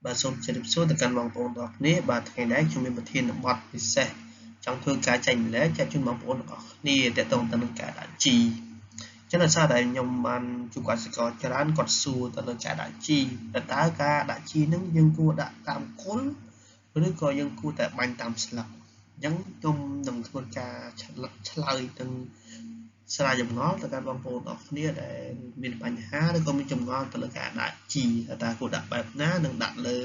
បាទសូមជម្រាបសួរទៅកាន់បងប្អូនទាំងអស់គ្នាបាទថ្ងៃនេះខ្ញុំមានប្រធានបទពិសេសចង់ធ្វើការចែកម្លែកចាត់ជូនបងប្អូនទាំងអស់គ្នាទាក់ទងទៅនឹងការដាក់ជីចឹងដោយសារតែខ្ញុំបានជួបកសិករច្រើនគាត់សួរទៅលើការដាក់ជីតើការដាក់ជីនឹងយើងគួរដាក់តាមគល់ឬក៏យើងគួរតែបាញ់តាមស្លឹកអញ្ចឹងខ្ញុំនឹងធ្វើការឆ្លើយទៅស្រាវចម្ងល់ទៅកាន់បងប្អូនទាំងអស់គ្នាដែលមានបញ្ហាឬក៏មានចម្ងល់ទៅលើការដាក់ជីតើគួរដាក់បែបណានិងដាក់លើ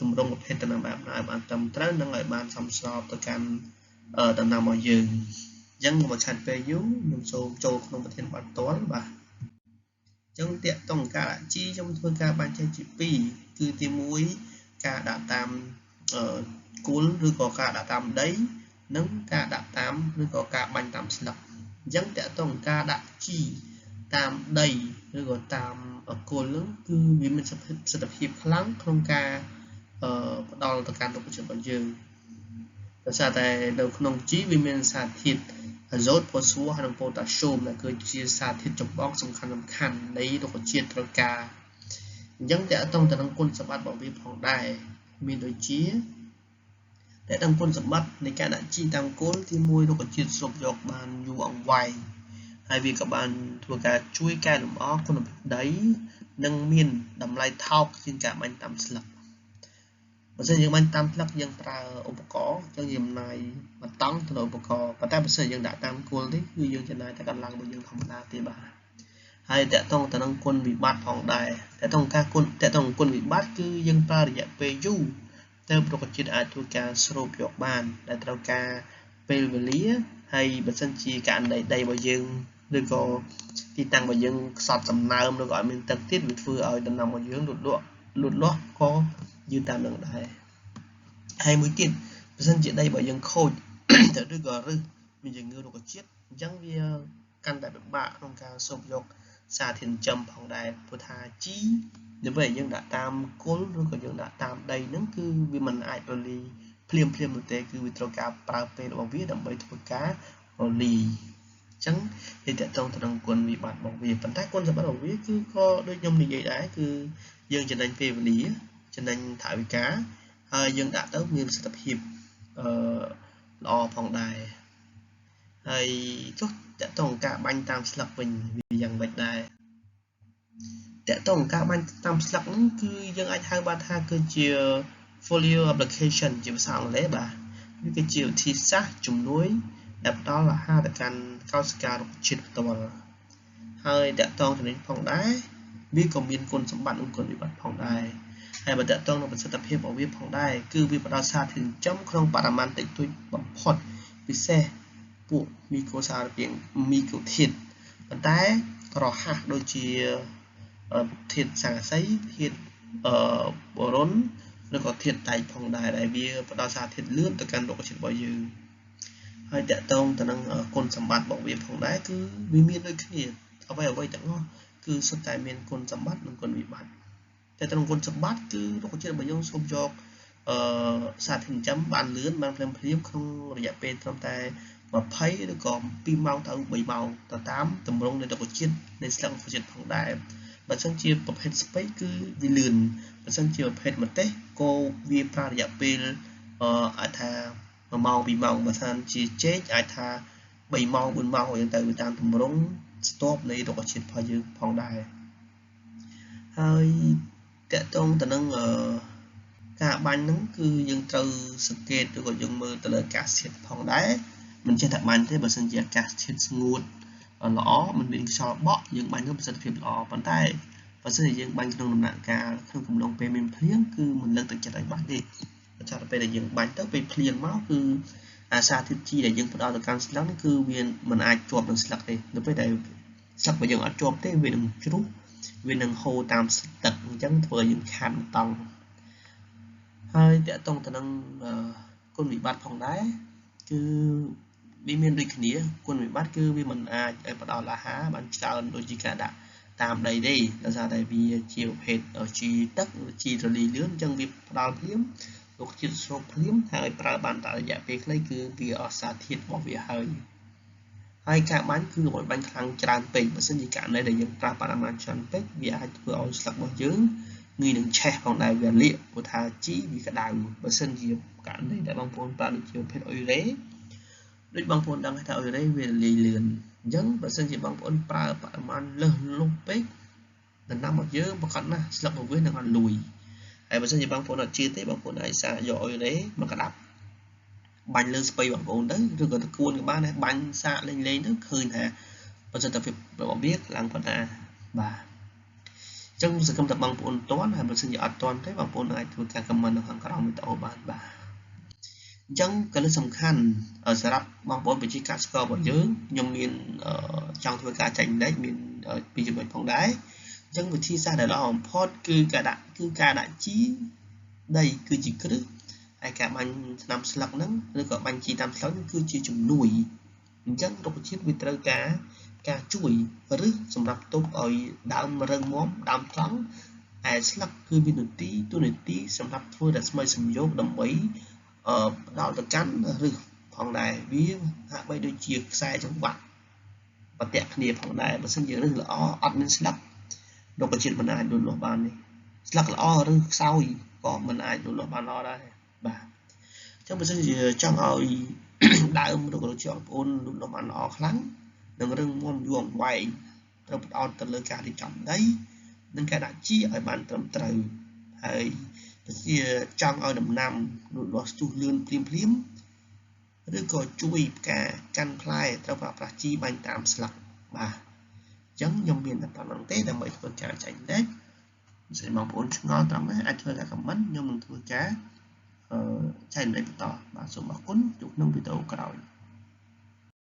ទម្រង់ប្រភេទដំណាំបែបណាឲ្យបានត្រឹមត្រូវនិងឲ្យបានសមស្របទៅកាន់ដំណាំរបស់យើងអញ្ចឹងមកខាត់ពេលយូរខ្ញុំសូមចូលក្នុងប្រធានបទផ្ទាល់បាទអញ្ចឹងតាក់ទងការដាក់ជីខ្ញុំធ្វើការបែងចែកជា2គឺទី1ការដាក់តាមគល់ឬក៏ការដាក់តាមដីនិងការដាក់តាមឬក៏ការបាញ់តាមស្លឹកអញ្ចឹងតាក់ទងការដាក់ជីតាមដីឬក៏តាមគល់នឹងគឺវាមានសិទ្ធិភាពខ្លាំងក្នុងការផ្ដល់ទៅកាន់រុក្ខជាតិរបស់យើងដោយសារតែនៅក្នុងជីវាមានសារធាតុអាសូត ផូស្វ័រ ហើយនិងប៉ូតាស្យូមដែលគឺជាសារធាតុចម្បងសំខាន់នៃរុក្ខជាតិត្រូវការអញ្ចឹងតើតើទៅនឹងគុណសម្បត្តិរបស់វាផងដែរមានដូចជាតែដល់គុណសម្បត្តិនៃការដាក់ជីតាមគល់ទី1រុក្ខជាតិស្រូបយកបានយូរអង្វែងហើយវាក៏បានធ្វើការជួយកែលម្អគុណភាពដីនិងមានតម្លៃថោកជាងការបាញ់តាមស្លឹកបើសិនយើងបាញ់តាមស្លឹកយើងប្រើឧបករណ៍អញ្ចឹងយើងចំណាយមួយតង់ទៅលើឧបករណ៍ប៉ុន្តែបើសិនយើងដាក់តាមគល់នេះគឺយើងចំណាយតែកន្លងរបស់យើងធម្មតាទេបាទហើយតកតងទៅនឹងគុណវិបត្តិផងដែរតកតងគុណវិបត្តិគឺយើងប្រើរយៈពេលយូរទៅរុក្ខជាតិអាចធ្វើការស្រូបយកបានដែលត្រូវការពេលវេលាហើយបើសិនជាករណីដីរបស់យើងឬក៏ទីតាំងរបស់យើងខ្សត់សំណើមឬក៏អត់មានទឹកទៀតវាធ្វើឲ្យដំណាំរបស់យើងលូតលាស់ក៏យឺតតាមនឹងដែរហើយមួយទៀតបើសិនជាដីរបស់យើងខូចឬក៏រឹសមានជំងឺរុក្ខជាតិអញ្ចឹងវាកាន់តែពិបាកក្នុងការស្រូបយកសារធាតុចិញ្ចឹមផងដែរព្រោះថាជីនៅពេលយើងដាក់តាមគល់ឬក៏យើងដាក់តាមដីហ្នឹងគឺវាមិនអាចរលាយភ្លាមនោះទេគឺវាត្រូវការប្រើពេលរបស់វាដើម្បីធ្វើការរលាយអញ្ចឹងវាតកតងទៅនឹងគុណវិបត្តិរបស់វាប៉ុន្តែគុណសម្បត្តិរបស់វាគឺក៏ដូចខ្ញុំនិយាយដែរគឺយើងចំណេញពេលវេលាចំណេញថវិកាហើយយើងដាក់ទៅមានប្រសិទ្ធភាពល្អផងដែរហើយចុះតកតងការបាញ់តាមស្លឹកវិញវាយ៉ាងម៉េចដែរតកតងការបាញ់តាមស្លឹកហ្នឹងគឺយើងអាចហៅបានថាគឺជា foliar application ជាភាសាអង់គ្លេសបាទវាគឺជាវិធីសាស្ត្រជំនួយដែលផ្ដល់អាហារទៅកាន់កោសិការុក្ខជាតិផ្ទាល់ហើយតកតងទៅនេះផងដែរវាក៏មានគុណសម្បត្តិនិងគុណវិបត្តិផងដែរហើយបើតកតងនឹងប្រសិទ្ធភាពរបស់វាផងដែរគឺវាផ្ដល់សារធាតុចិញ្ចឹមក្នុងបរិមាណតិចតួចបំផុតពិសេសពួកមីក្រូសារពាង្គមីក្រូធាតុប៉ុន្តែរហ័សដូចជាធាតុស័ង្កសីធាតុបូរុនឬក៏ធាតុដែកផងដែរដែលវាផ្ដល់សារធាតុលឿនទៅកាន់រុក្ខជាតិរបស់យើងហើយតកតងទៅនឹងគុណសម្បត្តិរបស់វាផងដែរគឺវាមានដូចគ្នាអ្វីទាំងអស់គឺសុទ្ធតែមានគុណសម្បត្តិនិងគុណវិបត្តិតែក្នុងគុណសម្បត្តិគឺរុក្ខជាតិរបស់យើងស្រូបយកសារធាតុចិញ្ចឹមបានលឿនបានភ្លាមក្នុងរយៈពេលត្រឹមតែ20ឬក៏2ម៉ោងទៅ3ម៉ោងទៅតាមទម្រង់នៃរុក្ខជាតិនៃស្លឹករុក្ខជាតិផងដែរបើមិនជាប្រភេទស្ពៃគឺវាលឿនបើមិនជាប្រភេទម្ទេសក៏វាប្រើរយៈពេលអាចថា1ម៉ោង2ម៉ោងបើមិនជាចេកអាចថា3ម៉ោង4ម៉ោងយ៉ាងទៅតាមទម្រង់ស្ទាប់នៃរុក្ខជាតិរបស់យើងផងដែរហើយតកតងទៅនឹងការបាញ់ហ្នឹងគឺយើងត្រូវសង្កេតឬក៏យើងមើលទៅលើអាកាសធាតុផងដែរមិនចេះតែបាញ់ទេបើមិនជាអាកាសធាតុស្ងួតល្អមិនមានខ្យល់បក់យើងបាញ់ទៅប្រសិទ្ធភាពល្អប៉ុន្តែបើសិនជាយើងបាញ់ក្នុងដំណាក់កាលក្នុងកំឡុងពេលមានភ្លៀងគឺមិនលើកទឹកចិត្តឲ្យបាញ់ទេបើថាពេលដែលយើងបាញ់ទៅពេលភ្លៀងមកគឺអាសារធាតុជីដែលយើងផ្ដល់ទៅកាន់ស្លឹកនេះគឺវាមិនអាចជាប់នឹងស្លឹកទេនៅពេលដែលស្លឹករបស់យើងអត់ជាប់ទេវានឹងជ្រុះវានឹងហូរតាមទឹកអញ្ចឹងធ្វើឲ្យយើងខាតតង់ហើយតកតងទៅនឹងគុណវិបត្តិផងដែរគឺវាមានដូចគ្នាគុណវិបត្តិគឺវាមិនអាចឲ្យផ្ដល់អាហារបានច្រើនដូចជាការដាក់តាមដីទេដោយសារតែវាជាប្រភេទជីទឹកជីរលាយលឿនអញ្ចឹងវាផ្ដល់ភ្លាមរុក្ខជាតិស្រូបភ្លាមហើយប្រើបានតែរយៈពេលខ្លីគឺវាអស់សារធាតុរបស់វាហើយការបាញ់គឺរបស់បាញ់ខ្លាំងច្រើនពេកបើសិនជាករណីដែលយើងប្រើបរិមាណច្រើនពេកវាអាចធ្វើឲ្យស្លឹករបស់យើង nghiនឹងឆេះផងដែរវាលាកព្រោះថាជីវាក្តៅបើសិនជាករណីដែលបងប្អូនប្រើដូចជាប្រភេទអ៊ុយរ៉េដូចបងប្អូនដឹងថាអ៊ុយរ៉េវារលាយលឿនអញ្ចឹងបើសិនជាបងប្អូនប្រើបរិមាណលើសលប់ពេកដំណាំរបស់យើងប្រកបណាស់ស្លឹករបស់វានឹងអត់លួយហើយបើសិនជាបងប្អូនអត់ជឿទេបងប្អូនអាចសាកយកអ៊ុយរ៉េមកក្តាប់បាញ់លើស្ពៃបងប្អូនទៅឬក៏ទៅគួនក៏បានដែរបាញ់សាកលេងទៅឃើញថាប្រសិទ្ធភាពរបស់វាខ្លាំងប៉ុណ្ណាបាទចឹងសង្ឃឹមថាបងប្អូនតន់ហើយបើសិនជាអត់តន់ទេបងប្អូនអាចធ្វើការខមមិននៅខាងក្រោមវីដេអូបានបាទអញ្ចឹងកលិះសំខាន់សម្រាប់បងប្អូនប្រជាកសិកររបស់យើងខ្ញុំមានចង់ធ្វើការចែកម្លែកមានពីចំណុចផងដែរអញ្ចឹងវិធីសាស្ត្រដែលល្អបំផុតគឺការដាក់ជីដីគឺជាគ្រឹះហើយការបាញ់ថ្នាំស្លឹកហ្នឹងឬក៏បាញ់ជីតាមស្លឹកហ្នឹងគឺជាជំនួយអញ្ចឹងរុក្ខជាតិវាត្រូវការជួយឬសម្រាប់ទប់ឲ្យដើមរឹងមាំដើមត្រង់ហើយស្លឹកគឺមានតួនាទីសម្រាប់ធ្វើរស្មីសំយោគដើម្បីផ្ដល់ទៅកាន់ឬផងដែរវាហាក់បីដូចជាខ្សែចង្វាក់បតាក់គ្នាផងដែរបើសិនជាឬល្អអត់មានស្លឹករុក្ខជាតិមិនអាចលូតលាស់បានទេស្លឹកល្អឬខ្សោយក៏មិនអាចលូតលាស់បានល្អដែរបាទអញ្ចឹងបើសិនជាចង់ឲ្យដើមរុក្ខជាតិបងប្អូនលូតលាស់បានល្អខ្លាំងនិងរឹងមាំយូរអង្វែងត្រូវផ្ដោតទៅលើការរៀបចំដីនិងការដាក់ជីឲ្យបានត្រឹមត្រូវហើយបើជាចង់ឲ្យដំណាំលូតលាស់ស្ទុះលឿនភ្លាមឬក៏ជួយការកាន់ផ្លែត្រូវប្រើប្រាស់ជីបាញ់តាមស្លឹកបាទអញ្ចឹងខ្ញុំមានតែប៉ុណ្្នឹងទេដើម្បីធ្វើការចែកម្លែកបើសិនបងប្អូនឆ្ងល់ត្រង់នេះអាចធ្វើការខមមិនខ្ញុំនឹងធ្វើការចែកម្លែកបន្តបាទសូមអរគុណជួបក្នុងវីដេអូក្រោយ